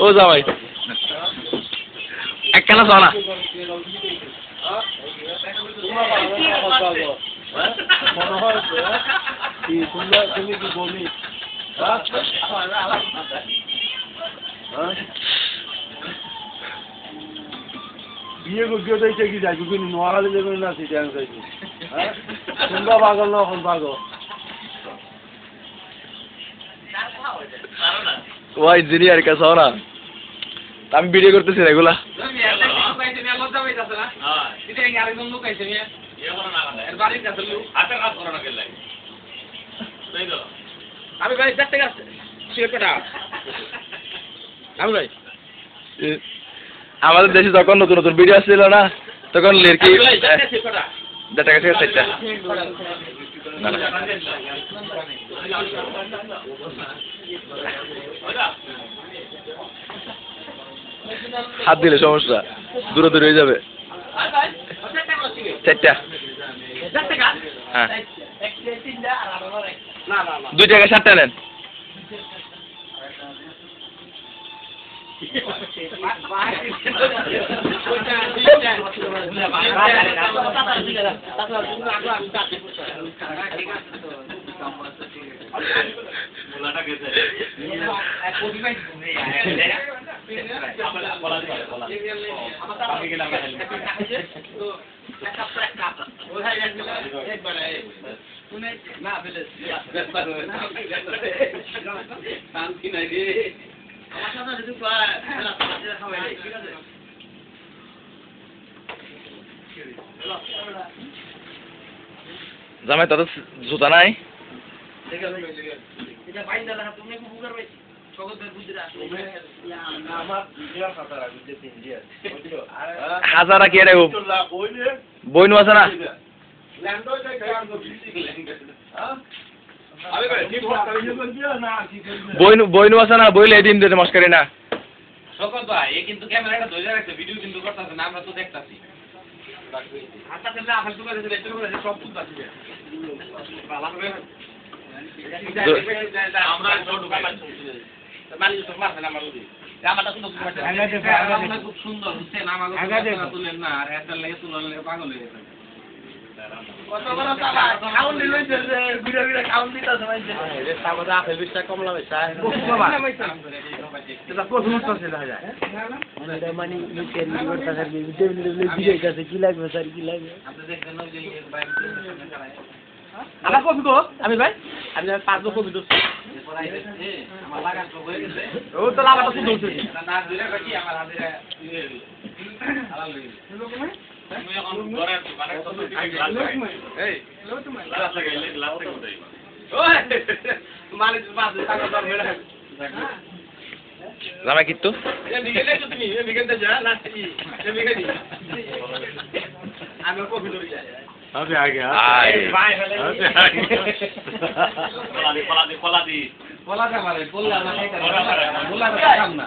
ও জামাই এক খেলা চলা তুমি কি বলি বিয়ে করতে চাইছে কি যাইছো কিন্তু নোয়াখালী যাবে না সেটা আমি চাইছি তোমরা পাগল না এখন পাগল ওই ইঞ্জিনিয়ার কাছে না আমি ভিডিও করতেছি না এগুলা আমি ভাই 4 টাকা সিগারেটটা আমি ভাই আমাদের দেশে যখন নতুন নতুন ভিডিও আসছিল না তখন লেরকি টাকা থেকে 4টা না না হাত দিলে সমস্যা দূরে দূরে হয়ে যাবে 4টা হ্যাঁ 2 টাকা 7টা নেন জামাই তাদের জুতা নাই হাজারা কি রে বইনু আছে না বইনু আছে না বইলে দিন দিতে মস্কারি না সকল ভাই এ কিন্তু ক্যামেরাটা ধরে রাখছে ভিডিও কিন্তু করতেছে না আমরা তো দেখতাছি আচ্ছা তাহলে আপনি তো করে দিলে সব ফুল আছে আমরা ছোট কাটা মালিক তো মারছে না আমাদের আমারটা কিন্তু খুব সুন্দর হচ্ছে না আমাদের তুলেন না আর একটা লাগে তুললে পাগল হয়ে যাবে কত বড় সাবা খাউন দিলে বিড়া বিড়া খাউন দিতা সবাই যে সাবাদা আপেল বিশটা কমলা বেচা বাবা এটা কত সমস্যা আছে দেখা যায় এটা মানে নিচে নিবার টাকার ভিডিও ভিডিও কাছে কি লাগবে স্যার কি লাগবে আপনি দেখেন যে আমার কপি কো আমি ভাই আমি 5 বছর কপি দছি আমার লাগান তো হয়ে গেছে ও তো লাগাটা শুধু হচ্ছে না ধরে বাকি আমার হাজিরা হালাল হয়ে গেছে লোকমে তুমি এখন ঘরে মানে কত এই লোকমে লাগাস লাগাইলে লাগাস কোথায় ওই মানে পাশে টাকা দাম মেলা জামাই কিত্তু এ বিকেলে তো তুমি এ বিকেলতে যা না এ বিকেলি আমি কপি ধরে যাই अभी आ गया भाई हेले कोला का मारे कोला ना काय कर कोला का काम ना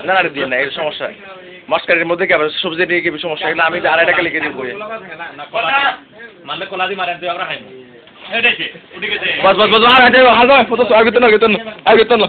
না না দিন না এই সমস্যা মস্কারির মধ্যে কি আবার সবজি নিয়ে কি সমস্যা এগুলো আমি 2.5 টাকা লিখে দিব না কোলা মানে কোলা দি মারেন তুই আমরা খাইবো এই দেখে উঠে গেছে বস বস বস আর হাজার ফটো আর গেতন